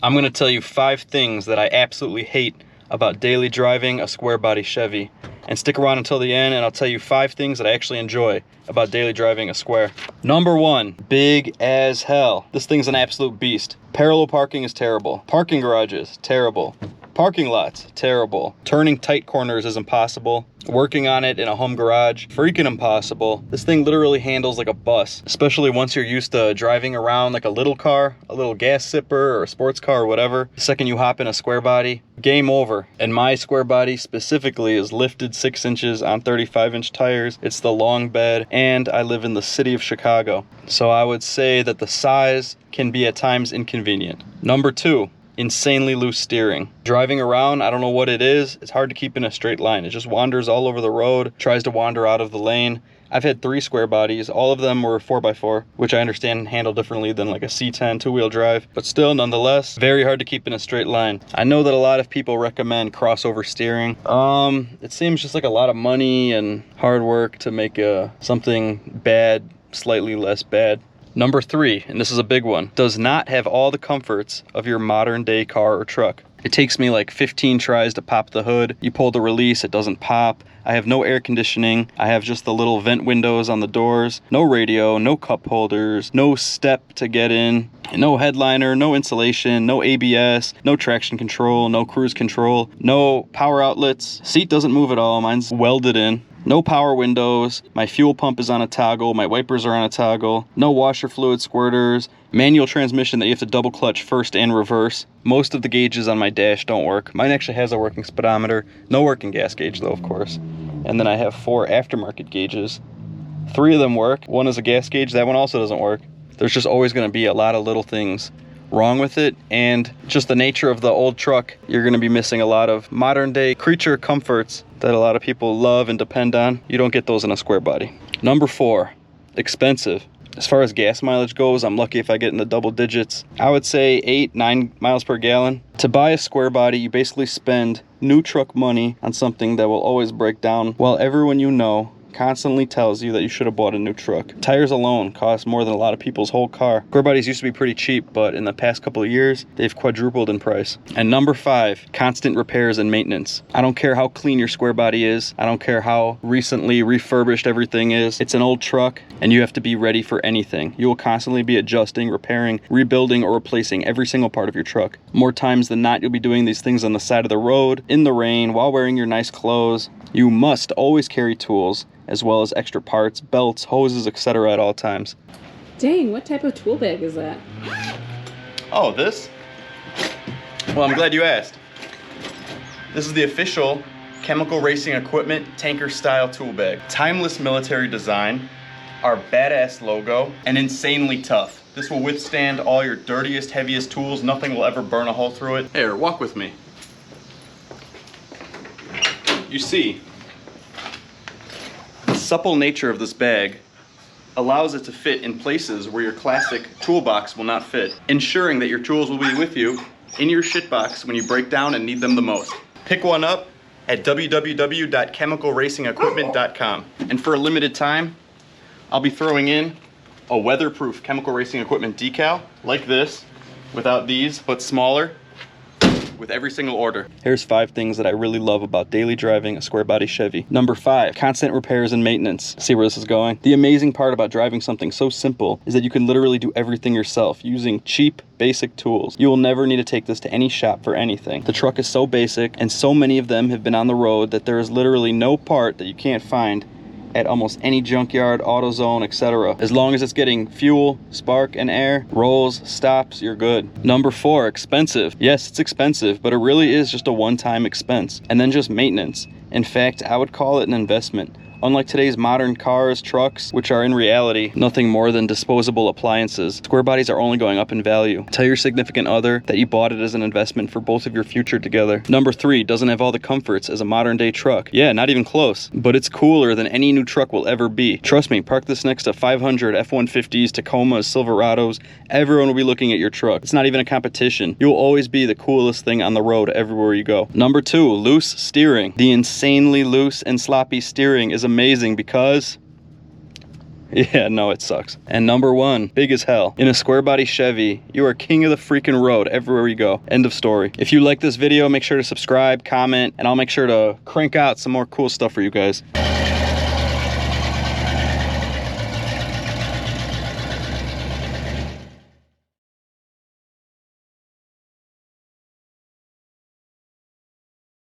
I'm gonna tell you 5 things that I absolutely hate about daily driving a square body Chevy. And stick around until the end and I'll tell you 5 things that I actually enjoy about daily driving a Square. Number 1, big as hell. This thing's an absolute beast. Parallel parking is terrible. Parking garages, terrible. Parking lots, terrible. Turning tight corners is impossible. Working on it in a home garage, freaking impossible. This thing literally handles like a bus, especially once you're used to driving around like a little car, a little gas sipper or a sports car or whatever. The second you hop in a square body, game over. And my square body specifically is lifted 6 inches on 35-inch tires. It's the long bed, and I live in the city of Chicago. So I would say that the size can be at times inconvenient. Number 2, insanely loose steering. Driving around, I don't know what it is. It's hard to keep in a straight line. It just wanders all over the road, tries to wander out of the lane. I've had 3 square bodies. All of them were 4x4, which I understand handle differently than like a C10 two-wheel drive, but still, nonetheless, very hard to keep in a straight line. I know that a lot of people recommend crossover steering. It seems just like a lot of money and hard work to make something bad slightly less bad. Number 3, and this is a big one, does not have all the comforts of your modern day car or truck. It takes me like 15 tries to pop the hood. You pull the release, it doesn't pop. I have no air conditioning. I have just the little vent windows on the doors. No radio, no cup holders, no step to get in, no headliner, no insulation, no ABS, no traction control, no cruise control, no power outlets. Seat doesn't move at all, mine's welded in. No power windows, my fuel pump is on a toggle, my wipers are on a toggle, no washer fluid squirters, manual transmission that you have to double clutch first and reverse. Most of the gauges on my dash don't work. Mine actually has a working speedometer, no working gas gauge though, of course. And then I have 4 aftermarket gauges. 3 of them work, 1 is a gas gauge, that one also doesn't work. There's just always gonna be a lot of little things wrong with it, and just the nature of the old truck, you're going to be missing a lot of modern day creature comforts that a lot of people love and depend on. You don't get those in a square body. Number 4, expensive. As far as gas mileage goes, I'm lucky if I get in the double digits. I would say 8-9 miles per gallon. To buy a square body, you basically spend new truck money on something that will always break down, while everyone you know constantly tells you that you should have bought a new truck. Tires alone cost more than a lot of people's whole car. Square bodies used to be pretty cheap, but in the past couple of years, they've quadrupled in price. And number 5, constant repairs and maintenance. I don't care how clean your square body is. I don't care how recently refurbished everything is. It's an old truck, and you have to be ready for anything. You will constantly be adjusting, repairing, rebuilding, or replacing every single part of your truck. More times than not, you'll be doing these things on the side of the road, in the rain, while wearing your nice clothes. You must always carry tools, as well as extra parts, belts, hoses, etc. at all times. Dang, what type of tool bag is that? Oh, this? Well, I'm glad you asked. This is the official Chemical Racing Equipment tanker style tool bag. Timeless military design, our badass logo, and insanely tough. This will withstand all your dirtiest, heaviest tools. Nothing will ever burn a hole through it. Here, walk with me. You see, the supple nature of this bag allows it to fit in places where your classic toolbox will not fit, ensuring that your tools will be with you in your shitbox when you break down and need them the most. Pick one up at www.chemicalracingequipment.com. And for a limited time, I'll be throwing in a weatherproof Chemical Racing Equipment decal like this, without these, but smaller, with every single order. Here's 5 things that I really love about daily driving a square body Chevy. Number 5, constant repairs and maintenance. See where this is going? The amazing part about driving something so simple is that you can literally do everything yourself using cheap, basic tools. You will never need to take this to any shop for anything. The truck is so basic, and so many of them have been on the road that there is literally no part that you can't find at almost any junkyard, AutoZone, etc. As long as it's getting fuel, spark, and air, rolls, stops, you're good. Number 4, expensive. Yes, it's expensive, but it really is just a one-time expense. And then just maintenance. In fact, I would call it an investment. Unlike today's modern cars, trucks, which are in reality nothing more than disposable appliances, square bodies are only going up in value. Tell your significant other that you bought it as an investment for both of your future together. Number 3, doesn't have all the comforts as a modern day truck. Yeah, not even close, but it's cooler than any new truck will ever be. Trust me, park this next to 500 F-150s, Tacomas, Silverados. Everyone will be looking at your truck. It's not even a competition. You will always be the coolest thing on the road everywhere you go. Number 2, loose steering. The insanely loose and sloppy steering is amazing because Yeah, no, it sucks. And number one, big as hell. In a square body Chevy, you are king of the freaking road everywhere you go. End of story. If you like this video, make sure to subscribe, comment, and I'll make sure to crank out some more cool stuff for you guys.